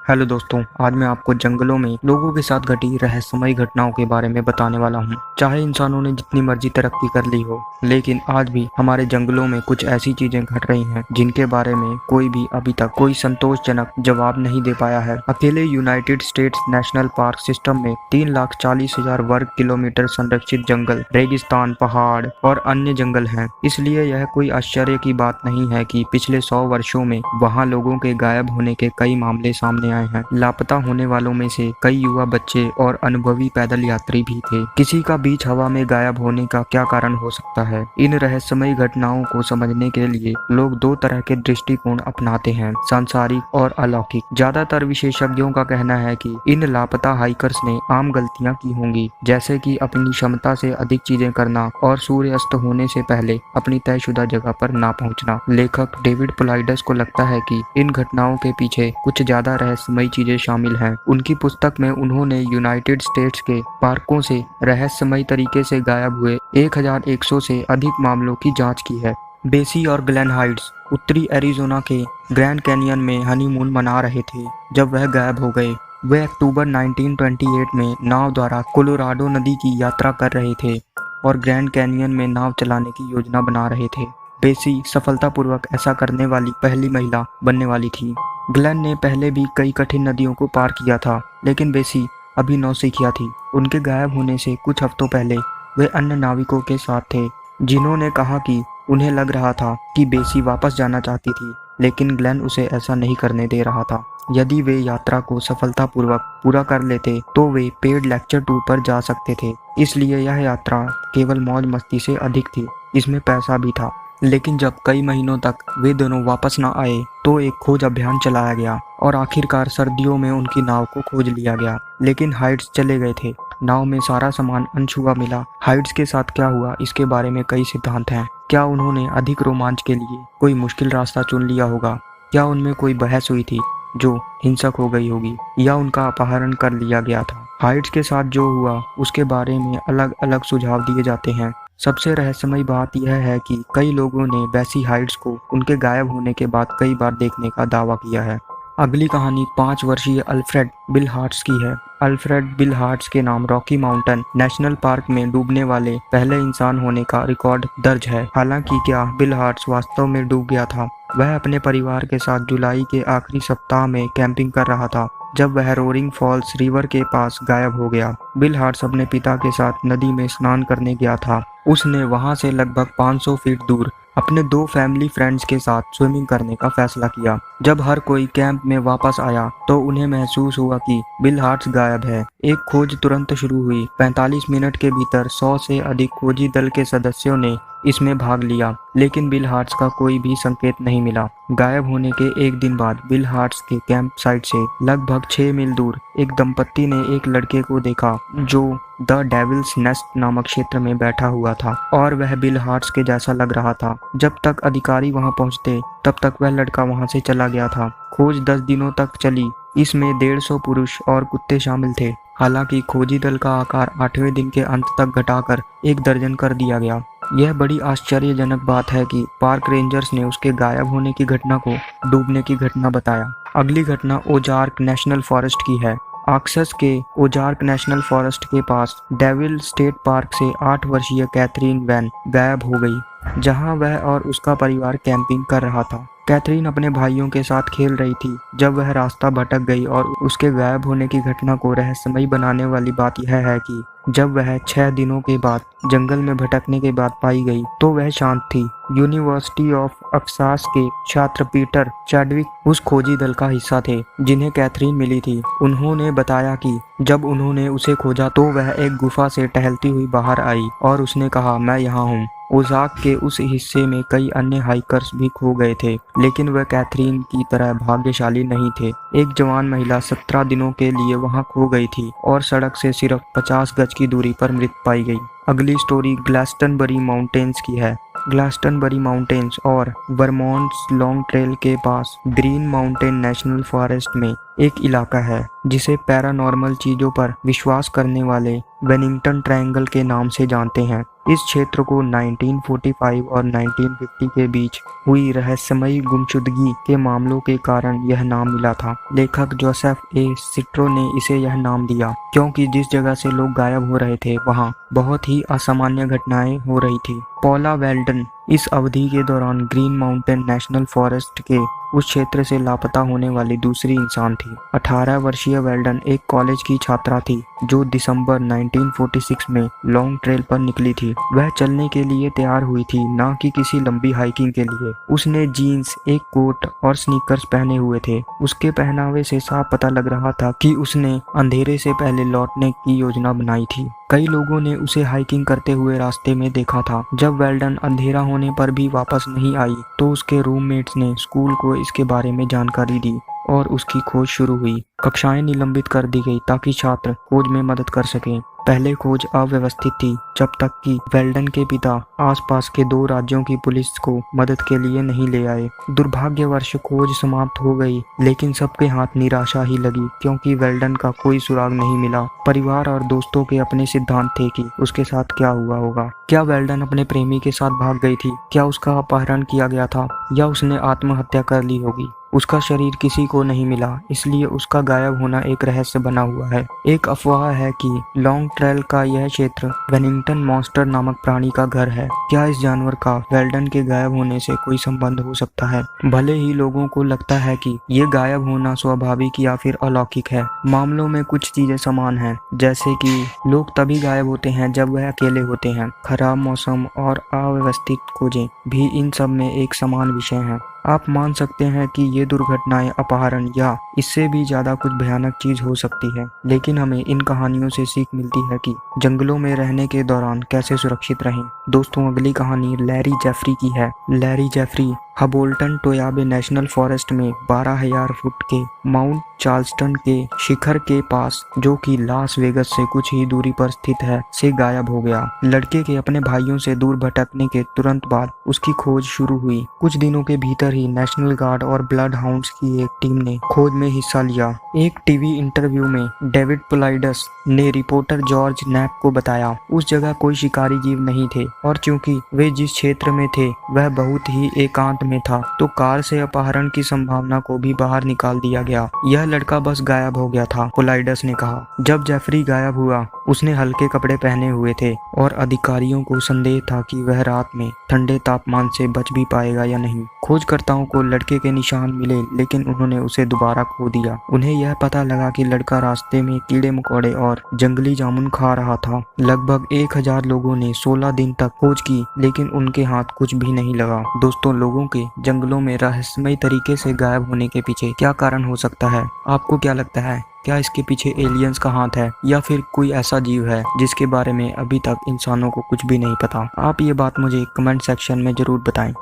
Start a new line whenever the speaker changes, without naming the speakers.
Hello दोस्तों, आज मैं आपको जंगलों में लोगों के साथ घटी रहस्यमय घटनाओं के बारे में बताने वाला हूँ। चाहे इंसानों ने जितनी मर्जी तरक्की कर ली हो, लेकिन आज भी हमारे जंगलों में कुछ ऐसी चीजें घट रही हैं जिनके बारे में कोई भी अभी तक कोई संतोषजनक जवाब नहीं दे पाया है। अकेले United states national park system में 3,40,000 वर्ग किलोमीटर संरक्षित जंगल, रेगिस्तान, पहाड़ और अन्य जंगल हैं। इसलिए यह कोई आश्चर्य की बात नहीं है कि पिछले 100 वर्षों में वहाँ लोगों के गायब होने के कई मामले सामने आए हैं। लापता होने वालों में से कई युवा बच्चे और अनुभवी पैदल यात्री भी थे। किसी का बीच हवा में गायब होने का क्या कारण हो सकता है? इन रहस्यमयी घटनाओं को समझने के लिए लोग दो तरह के दृष्टिकोण अपनाते हैं, सांसारिक और अलौकिक। ज्यादातर विशेषज्ञों का कहना है कि इन लापता हाइकर्स ने आम गलतियां की होंगी, जैसे कि अपनी क्षमता से अधिक चीजें करना और सूर्यास्त होने से पहले अपनी तयशुदा जगह पर ना पहुंचना। लेखक डेविड पोलाइडस को लगता है कि इन घटनाओं के पीछे कुछ ज्यादा रहस्यमयी चीजें शामिल हैं। उनकी पुस्तक में उन्होंने यूनाइटेड स्टेट्स के पार्कों से रहस्यमयी तरीके से गायब हुए 1,100 से अधिक मामलों की जांच की है। बेसी और ग्लेन हाइट्स उत्तरी एरिज़ोना के ग्रैंड कैनियन में हनीमून मना रहे थे जब वह गायब हो गए। वे अक्टूबर 1928 में नाव द्वारा कोलोराडो नदी की यात्रा कर रहे थे और ग्रैंड कैनियन में नाव चलाने की योजना बना रहे थे। बेसी सफलतापूर्वक ऐसा करने वाली पहली महिला बनने वाली थी। ग्लेन ने पहले भी कई कठिन नदियों को पार किया था, लेकिन बेसी अभी नौसिखिया थी। उनके गायब होने से कुछ हफ्तों पहले वे अन्य नाविकों के साथ थे, जिन्होंने कहा कि उन्हें लग रहा था कि बेसी वापस जाना चाहती थी, लेकिन ग्लेन उसे ऐसा नहीं करने दे रहा था। यदि वे यात्रा को सफलतापूर्वक पूरा कर लेते तो वे पेड लेक्चर टूर पर जा सकते थे। इसलिए यह यात्रा केवल मौज मस्ती से अधिक थी, इसमें पैसा भी था। लेकिन जब कई महीनों तक वे दोनों वापस न आए तो एक खोज अभियान चलाया गया और आखिरकार सर्दियों में उनकी नाव को खोज लिया गया। लेकिन हाइट्स चले गए थे। नाव में सारा सामान अनछुआ मिला। हाइट्स के साथ क्या हुआ, इसके बारे में कई सिद्धांत हैं। क्या उन्होंने अधिक रोमांच के लिए कोई मुश्किल रास्ता चुन लिया होगा? क्या उनमें कोई बहस हुई थी जो हिंसक हो गई होगी, या उनका अपहरण कर लिया गया था? हाइट्स के साथ जो हुआ उसके बारे में अलग अलग सुझाव दिए जाते हैं। सबसे रहस्यमयी बात यह है कि कई लोगों ने बेसी हाइट्स को उनके गायब होने के बाद कई बार देखने का दावा किया है। अगली कहानी 5 वर्षीय अल्फ्रेड बिल हार्ट्स की है। अल्फ्रेड बिल हार्ट्स के नाम रॉकी माउंटेन नेशनल पार्क में डूबने वाले पहले इंसान होने का रिकॉर्ड दर्ज है। हालांकि क्या बिल हार्ट्स वास्तव में डूब गया था? वह अपने परिवार के साथ जुलाई के आखिरी सप्ताह में कैंपिंग कर रहा था जब वह रोरिंग फॉल्स रिवर के पास गायब हो गया। बिल हार्ट्स अपने पिता के साथ नदी में स्नान करने गया था। उसने वहां से लगभग 500 फीट दूर अपने 2 फैमिली फ्रेंड्स के साथ स्विमिंग करने का फैसला किया। जब हर कोई कैंप में वापस आया तो उन्हें महसूस हुआ कि बिल हार्ट्स गायब है। एक खोज तुरंत शुरू हुई। 45 मिनट के भीतर 100 से अधिक खोजी दल के सदस्यों ने इसमें भाग लिया, लेकिन बिल हार्ट्स का कोई भी संकेत नहीं मिला। गायब होने के एक दिन बाद बिल हार्ट्स के कैंप साइट से लगभग 6 मील दूर एक दंपत्ति ने एक लड़के को देखा जो द डेविल्स नेस्ट नामक क्षेत्र में बैठा हुआ था, और वह बिल हार्ट्स के जैसा लग रहा था। जब तक अधिकारी वहां पहुंचते तब तक वह लड़का वहां से चला गया था। खोज 10 दिनों तक चली। इसमें 150 पुरुष और कुत्ते शामिल थे। हालांकि खोजी दल का आकार 8वें दिन के अंत तक घटाकर 1 दर्जन कर दिया गया। यह बड़ी आश्चर्यजनक बात है कि पार्क रेंजर्स ने उसके गायब होने की घटना को डूबने की घटना बताया। अगली घटना ओजार्क नेशनल फॉरेस्ट की है। आक्सस के ओजार्क नेशनल फॉरेस्ट के पास डेविल स्टेट पार्क से 8 वर्षीय कैथरीन वैन गायब हो गई, जहां वह और उसका परिवार कैंपिंग कर रहा था। कैथरीन अपने भाइयों के साथ खेल रही थी जब वह रास्ता भटक गई, और उसके गायब होने की घटना को रहस्यमयी बनाने वाली बात यह है कि जब वह 6 दिनों के बाद जंगल में भटकने के बाद पाई गई तो वह शांत थी। यूनिवर्सिटी ऑफ अक्सास के छात्र पीटर चैडविक उस खोजी दल का हिस्सा थे जिन्हें कैथरीन मिली थी। उन्होंने बताया कि जब उन्होंने उसे खोजा तो वह एक गुफा से टहलती हुई बाहर आई और उसने कहा, मैं यहाँ हूँ। ओजाक के उस हिस्से में कई अन्य हाइकर्स भी खो गए थे, लेकिन वह कैथरीन की तरह भाग्यशाली नहीं थे। एक जवान महिला 17 दिनों के लिए वहां खो गई थी और सड़क से सिर्फ 50 गज की दूरी पर मृत पाई गई। अगली स्टोरी ग्लास्टनबरी माउंटेन्स की है। ग्लास्टनबरी माउंटेन्स और वर्मोंट्स लॉन्ग ट्रेल के पास ग्रीन माउंटेन नेशनल फॉरेस्ट में एक इलाका है जिसे पैरानॉर्मल चीजों पर विश्वास करने वाले वेनिंगटन ट्रायंगल के नाम से जानते हैं। इस क्षेत्र को 1945 और 1950 के बीच हुई रहस्यमयी गुमशुदगी के मामलों के कारण यह नाम मिला था। लेखक जोसेफ ए सिट्रो ने इसे यह नाम दिया क्योंकि जिस जगह से लोग गायब हो रहे थे वहां बहुत ही असामान्य घटनाएं हो रही थी। पॉला वेल्डन इस अवधि के दौरान ग्रीन माउंटेन नेशनल फॉरेस्ट के उस क्षेत्र से लापता होने वाली दूसरी इंसान थी। 18 वर्षीय वेल्डन एक कॉलेज की छात्रा थी जो दिसंबर 1946 में लॉन्ग ट्रेल पर निकली थी। वह चलने के लिए तैयार हुई थी, न कि किसी लंबी हाइकिंग के लिए। उसने जीन्स, एक कोट और स्नीकर्स पहने हुए थे। उसके पहनावे से साफ पता लग रहा था कि उसने अंधेरे से पहले लौटने की योजना बनाई थी। कई लोगों ने उसे हाइकिंग करते हुए रास्ते में देखा था। जब वेल्डन अंधेरा होने पर भी वापस नहीं आई तो उसके रूममेट्स ने स्कूल को इसके बारे में जानकारी दी और उसकी खोज शुरू हुई। कक्षाएं निलंबित कर दी गई ताकि छात्र खोज में मदद कर सकें। पहले खोज अव्यवस्थित थी जब तक कि वेल्डन के पिता आसपास के 2 राज्यों की पुलिस को मदद के लिए नहीं ले आए। दुर्भाग्यवश खोज समाप्त हो गई, लेकिन सबके हाथ निराशा ही लगी क्योंकि वेल्डन का कोई सुराग नहीं मिला। परिवार और दोस्तों के अपने सिद्धांत थे कि उसके साथ क्या हुआ होगा। क्या वेल्डन अपने प्रेमी के साथ भाग गई थी? क्या उसका अपहरण किया गया था? या उसने आत्महत्या कर ली होगी? उसका शरीर किसी को नहीं मिला, इसलिए उसका गायब होना एक रहस्य बना हुआ है। एक अफवाह है कि लॉन्ग ट्रेल का यह क्षेत्र वेनिंगटन मॉन्स्टर नामक प्राणी का घर है। क्या इस जानवर का वेल्डन के गायब होने से कोई संबंध हो सकता है? भले ही लोगों को लगता है कि ये गायब होना स्वाभाविक या फिर अलौकिक है, मामलों में कुछ चीजें समान हैं, जैसे कि लोग तभी गायब होते हैं जब वह अकेले होते हैं। खराब मौसम और अव्यवस्थित खोजें भी इन सब में एक समान विषय है। आप मान सकते हैं कि ये दुर्घटनाएं अपहरण या इससे भी ज्यादा कुछ भयानक चीज हो सकती है, लेकिन हमें इन कहानियों से सीख मिलती है कि जंगलों में रहने के दौरान कैसे सुरक्षित रहें। दोस्तों, अगली कहानी लैरी जेफरी की है। लैरी जेफरी हबोल्टन टोयाबे नेशनल फॉरेस्ट में 12,000 फुट के माउंट चार्ल्सटन के शिखर के पास, जो कि लास वेगस से कुछ ही दूरी पर स्थित है, से गायब हो गया। लड़के के अपने भाइयों से दूर भटकने के तुरंत बाद उसकी खोज शुरू हुई। कुछ दिनों के भीतर ही नेशनल गार्ड और ब्लड हाउंड्स की एक टीम ने खोज में हिस्सा लिया। एक टीवी इंटरव्यू में डेविड पुलाइडस ने रिपोर्टर जॉर्ज नैप को बताया उस जगह कोई शिकारी जीव नहीं थे और चूंकि वे जिस क्षेत्र में थे वह बहुत ही एकांत में था, तो कार से अपहरण की संभावना को भी बाहर निकाल दिया गया। यह लड़का बस गायब हो गया था, पुलाइडस ने कहा। जब जेफरी गायब हुआ उसने हल्के कपड़े पहने हुए थे और अधिकारियों को संदेह था कि वह रात में ठंडे तापमान से बच भी पाएगा या नहीं। खोजकर्ताओं को लड़के के निशान मिले, लेकिन उन्होंने उसे दोबारा खो दिया। उन्हें यह पता लगा कि लड़का रास्ते में कीड़े मकोड़े और जंगली जामुन खा रहा था। लगभग 1000 लोगों ने 16 दिन तक खोज की, लेकिन उनके हाथ कुछ भी नहीं लगा। दोस्तों, लोगों के जंगलों में रहस्यमय तरीके से गायब होने के पीछे क्या कारण हो सकता है? आपको क्या लगता है? क्या इसके पीछे एलियंस का हाथ है या फिर कोई ऐसा जीव है जिसके बारे में अभी तक इंसानों को कुछ भी नहीं पता? आप ये बात मुझे कमेंट सेक्शन में जरूर बताएं।